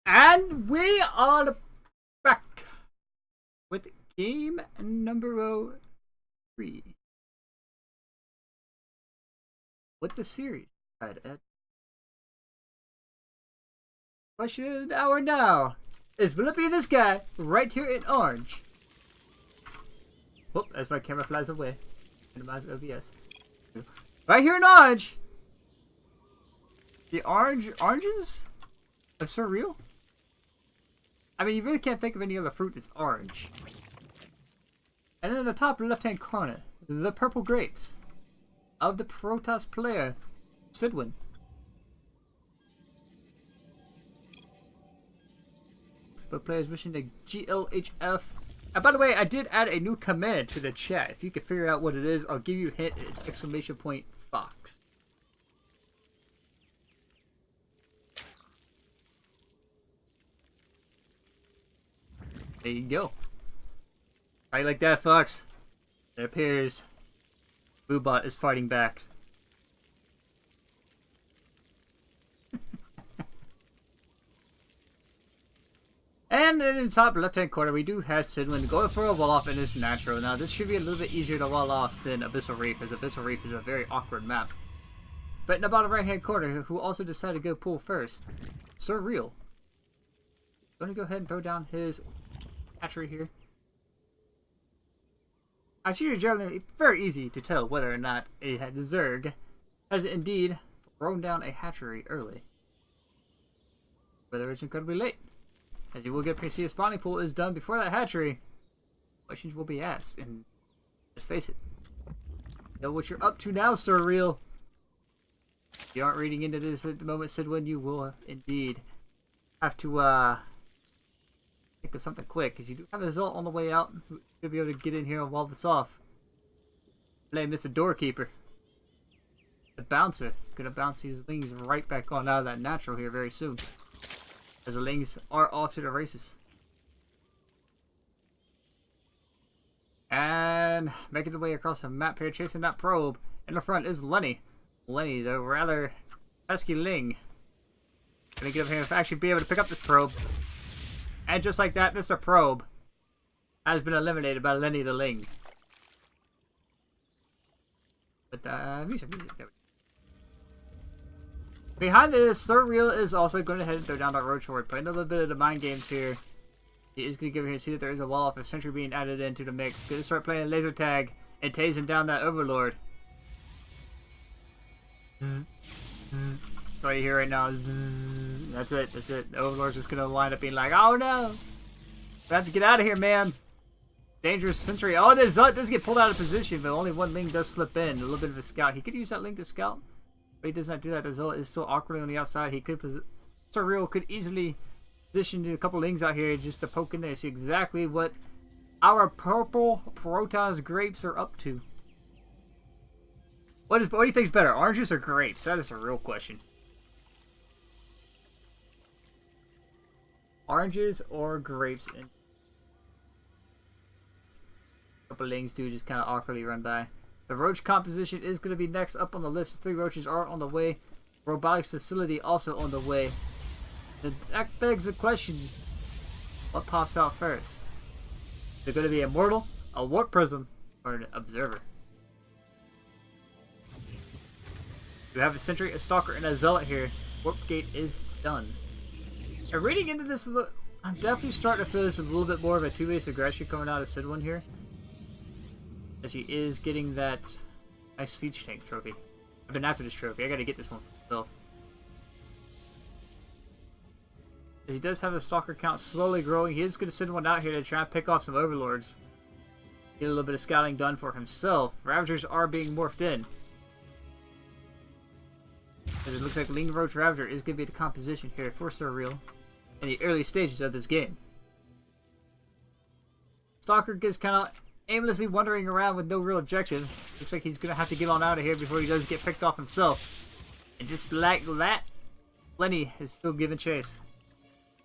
And we are back with game number 3 with the series. Right, Ed. Question of the hour now is, will it be this guy right here in orange? Whoop, as my camera flies away. Minimize OBS. Right here in orange! The oranges of SirReal? I mean, you really can't think of any other fruit that's orange. And then in the top left-hand corner, the purple grapes of the Protoss player, Sidhwen. But players wishing to GLHF. And by the way, I did add a new command to the chat. If you can figure out what it is, I'll give you a hint. It's !Fox. There you go. How you like that, Fox? It appears Boobot is fighting back. And in the top left-hand corner, we do have Sidhwen going for a wall-off in his natural. Now, this should be a little bit easier to wall-off than Abyssal Reef, as Abyssal Reef is a very awkward map. But in the bottom right-hand corner, who also decided to go pull first, SirReal. Going to go ahead and throw down his hatchery here. Actually, generally, it's very easy to tell whether or not a Zerg has indeed thrown down a hatchery early. Whether it's incredibly late. As you will get to see a spawning pool is done before that hatchery, questions will be asked, and let's face it, know what you're up to now, SirReal. If you aren't reading into this at the moment, Sidhwen, you will indeed have to think of something quick, because you do have a result on the way out. You'll be able to get in here and wall this off. Blame this a doorkeeper. The bouncer. Gonna bounce these lings right back on out of that natural here very soon. As the lings are off to the races. And making the way across the map here, chasing that probe. In the front is Lenny. Lenny, the rather pesky ling. Gonna get up here and actually be able to pick up this probe. And just like that, Mr. Probe has been eliminated by Lenny the Ling. But music. There we go. Behind this, SirReal is also going to head and throw down that roach horde. Playing a little bit of the mind games here. He is going to go here and see that there is a wall off of sentry being added into the mix. Going to start playing laser tag and tasing down that overlord. Zzz, zzz. That's all you hear right now is zzz. That's it. That's it. The overlord's just going to wind up being like, oh no! I have to get out of here, man. Dangerous sentry. Oh, this does get pulled out of position, but only one ling does slip in. A little bit of a scout. He could use that ling to scout. But he does not do that. The Zealot is still awkwardly on the outside. He could SirReal could easily position a couple lings out here just to poke in there. See exactly what our purple Protoss grapes are up to. What do you think is better, oranges or grapes? That is a real question. Oranges or grapes? And a couple lings do just kind of awkwardly run by. The roach composition is going to be next up on the list. 3 roaches are on the way. Robotics facility also on the way. That begs the question, what pops out first? Is it going to be a mortal, a warp prism, or an observer? We have a sentry, a stalker, and a zealot here. Warp gate is done. And reading into this, I'm definitely starting to feel this is a little bit more of a 2-base aggression coming out of Sidhwen here. As he is getting that nice siege tank trophy. I've been after this trophy. I gotta get this one for myself. As he does have the stalker count slowly growing, he is going to send one out here to try and pick off some overlords. Get a little bit of scouting done for himself. Ravagers are being morphed in. As it looks like Ling Roach Ravager is going to be the composition here for SirReal in the early stages of this game. Stalker gets kind of aimlessly wandering around with no real objective. Looks like he's going to have to get on out of here before he does get picked off himself. And just like that, Lenny is still giving chase.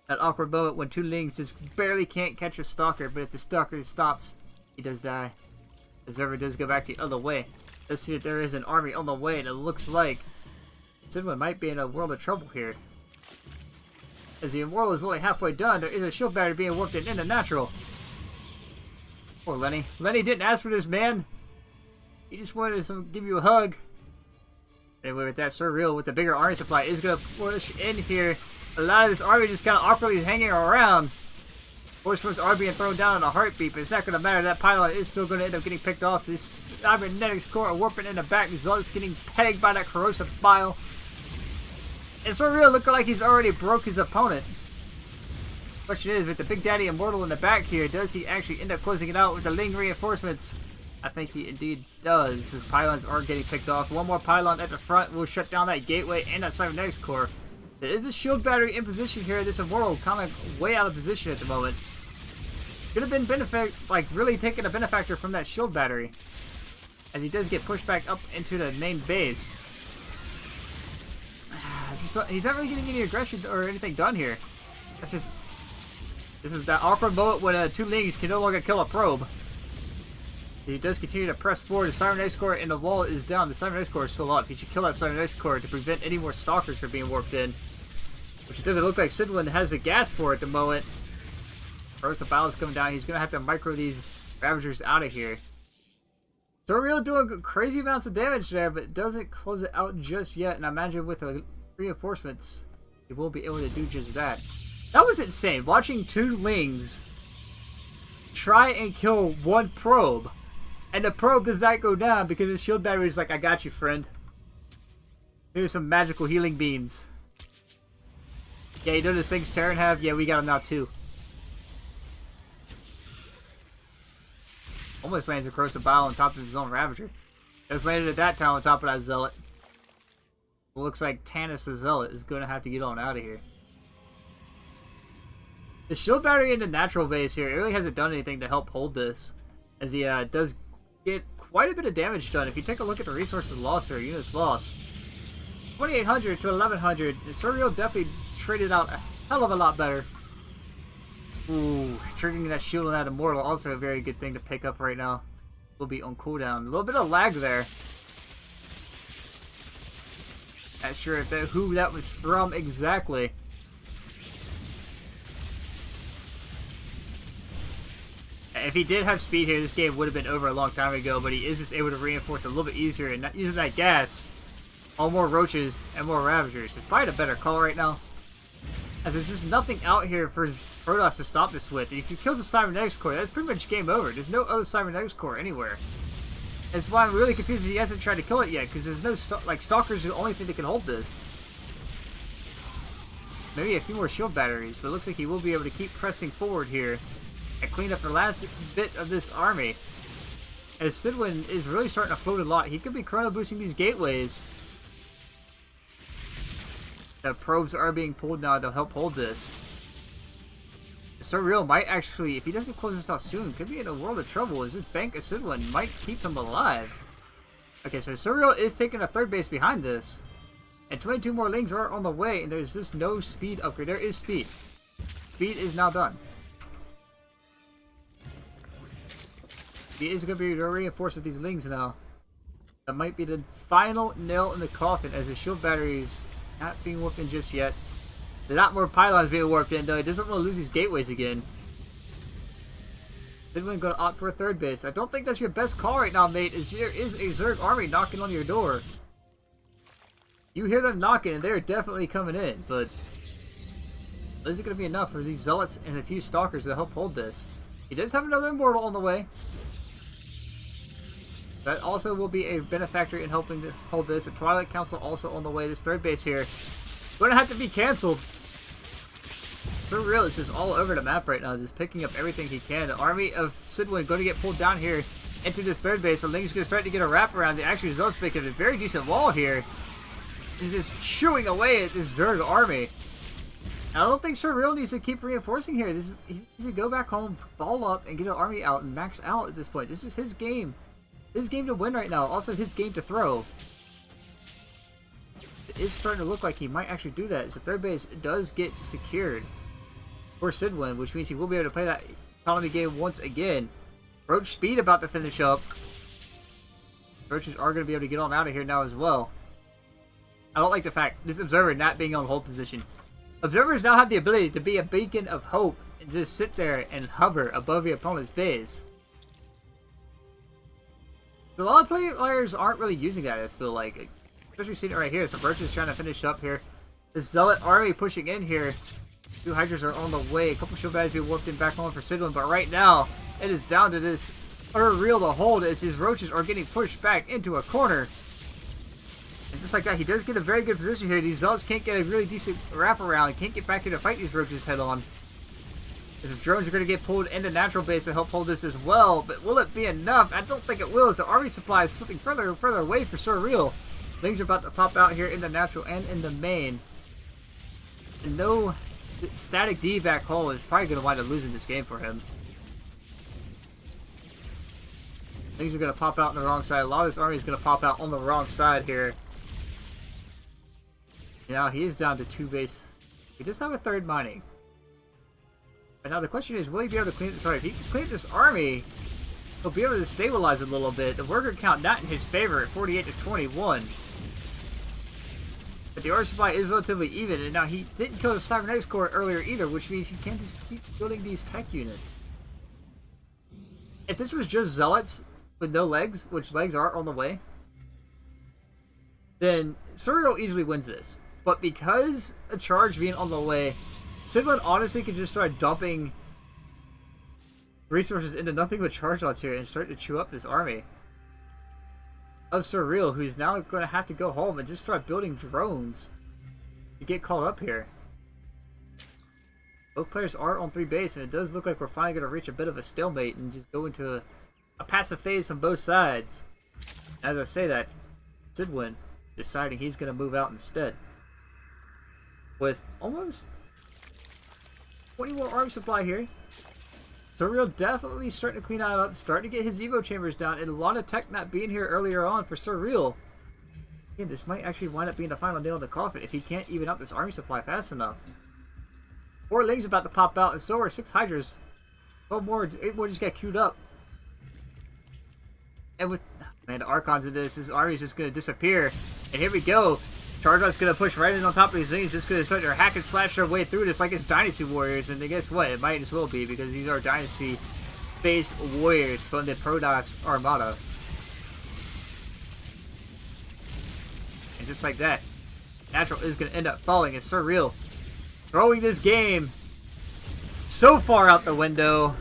That awkward moment when 2 lings just barely can't catch a stalker, but if the stalker stops, he does die. The observer does go back the other way. Let's see that there is an army on the way, and it looks like Sidhwen might be in a world of trouble here. As the Immortal is only halfway done, there is a shield battery being warped in the natural. Poor Lenny. Lenny didn't ask for this, man. He just wanted to give you a hug. Anyway, with that, SirReal with the bigger army supply is going to push in here. A lot of this army just kind of awkwardly hanging around. Force winds are being thrown down in a heartbeat, but it's not going to matter. That pylon is still going to end up getting picked off. This cybernetics core are warping in the back. Zealot's getting pegged by that corrosive bile. And SirReal looking like he's already broke his opponent. Question is, with the Big Daddy Immortal in the back here, does he actually end up closing it out with the Ling reinforcements? I think he indeed does. His pylons are getting picked off. One more pylon at the front will shut down that gateway and that cybernetics core. There is a shield battery in position here. This Immortal kind of way out of position at the moment. Could have been really taking a benefactor from that shield battery, as he does get pushed back up into the main base. He's not really getting any aggression or anything done here. This is that awkward moment when two Lings can no longer kill a probe. He does continue to press forward. The cybernetics core and the wall is down. The cybernetics core is still up. He should kill that cybernetics core to prevent any more stalkers from being warped in, which it doesn't look like Sidhwen has the gas for at the moment. First, the battle is coming down. He's going to have to micro these Ravagers out of here. SirReal doing crazy amounts of damage there, but doesn't close it out just yet. And I imagine with the reinforcements, he will be able to do just that. That was insane. Watching two Lings try and kill one probe, and the probe does not go down because the shield battery is like, I got you, friend. Here's some magical healing beams. Yeah, you know those things Terran have? Yeah, we got them now too. Almost lands across the bile on top of his own Ravager. Just landed at that time on top of that Zealot. It looks like Tanis the Zealot is going to have to get on out of here. The shield battery in the natural base here, it really hasn't done anything to help hold this, as he does get quite a bit of damage done. If you take a look at the resources lost here, units lost, 2,800 to 1,100. SirReal definitely traded out a hell of a lot better. Ooh, triggering that shield on that Immortal, also a very good thing to pick up right now. Will be on cooldown. A little bit of lag there. Not sure if who that was from exactly. If he did have speed here, this game would have been over a long time ago, but he is just able to reinforce a little bit easier and not using that gas on more Roaches and more Ravagers. It's probably a better call right now, as there's just nothing out here for Protoss to stop this with. And if he kills the cybernetics core, that's pretty much game over. There's no other cybernetics core anywhere. That's why I'm really confused he hasn't tried to kill it yet, because there's no Stalkers are the only thing that can hold this. Maybe a few more shield batteries, but it looks like he will be able to keep pressing forward here and clean up the last bit of this army. As Sidhwen is really starting to float a lot. He could be chrono boosting these gateways. The probes are being pulled now to help hold this. SirReal might actually, if he doesn't close this out soon, could be in a world of trouble, as this bank of Sidhwen might keep him alive. Okay, so SirReal is taking a third base behind this. And 22 more Lings are on the way, and there's just no speed upgrade. There is speed. Speed is now done. He is going to be reinforced with these Lings now. That might be the final nail in the coffin, as the shield batteries not being warped in just yet. There's not more pylons being warped in, though. He doesn't want to lose these gateways again. Sidhwen going to opt for a third base. I don't think that's your best call right now, mate, as there is a Zerg army knocking on your door. You hear them knocking, and they're definitely coming in, but is it going to be enough for these Zealots and a few Stalkers to help hold this? He does have another Immortal on the way. That also will be a benefactor in helping to hold this. A Twilight Council also on the way. This third base here going to have to be canceled. SirReal is just all over the map right now, just picking up everything he can. The army of Sidhwen going to get pulled down here into this third base. The Ling's going to start to get a wrap around. The actually Zealot's making a very decent wall here. He's just chewing away at this Zerg army. I don't think SirReal needs to keep reinforcing here. He needs to go back home, ball up, and get an army out and max out at this point. This is his game. His game to win right now. Also his game to throw. It is starting to look like he might actually do that. So third base does get secured for Sidhwen, which means he will be able to play that economy game once again. Roach speed about to finish up. Roaches are going to be able to get on out of here now as well. I don't like the fact this observer not being on hold position. Observers now have the ability to be a beacon of hope and just sit there and hover above your opponent's base. A lot of players aren't really using that, I feel like. Especially seeing it right here. So Virtue's trying to finish up here. The Zealot army pushing in here. 2 Hydras are on the way. A couple shield batteries be warped in back on for Sidhwen. But right now, it is down to this SirReal to hold as his Roaches are getting pushed back into a corner. And just like that, he does get a very good position here. These Zealots can't get a really decent wraparound. He can't get back here to fight these Roaches head on. As if drones are going to get pulled into natural base to help hold this as well. But will it be enough? I don't think it will, as the army supply is slipping further and further away for SirReal. Things are about to pop out here in the natural and in the main. And no static D back home is probably going to wind up losing this game for him. Things are going to pop out on the wrong side. A lot of this army is going to pop out on the wrong side here. Now he is down to 2 base. He does have a 3rd mining. But now the question is, will he be able to clean this? Sorry, if he can clean this army, he'll be able to stabilize it a little bit. The worker count not in his favor at 48 to 21. But the army supply is relatively even, and now he didn't kill the Cybernetics core earlier either, which means he can't just keep building these tech units. If this was just Zealots with no legs, which legs are on the way, then SirReal easily wins this. But because a charge being on the way, Sidhwen honestly can just start dumping resources into nothing but charge lots here and start to chew up this army of SirReal, who's now going to have to go home and just start building drones to get called up here. Both players are on 3 base, and it does look like we're finally going to reach a bit of a stalemate and just go into a passive phase on both sides. As I say that, Sidhwen deciding he's going to move out instead. With almost 20 more arm supply here. SirReal definitely starting to clean that up, starting to get his Evo chambers down, and a lot of tech not being here earlier on for SirReal. Again, this might actually wind up being the final nail in the coffin if he can't even out this army supply fast enough. 4 Lings about to pop out, and so are 6 Hydras. 8 more just got queued up. And with, man, the Archons in this, his army is just going to disappear. And here we go. Charizard's going to push right in on top of these things, just going to start to hack and slash their way through this like it's Dynasty Warriors. And guess what? It might as well be, because these are Dynasty-based warriors from the Protoss Armada. And just like that, Natural is going to end up falling as SirReal throwing this game so far out the window.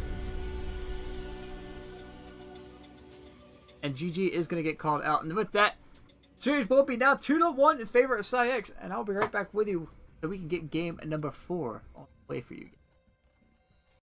And GG is going to get called out. And with that, series will be now 2-1 in favor of SciX, and I'll be right back with you so we can get game number 4 on the way for you.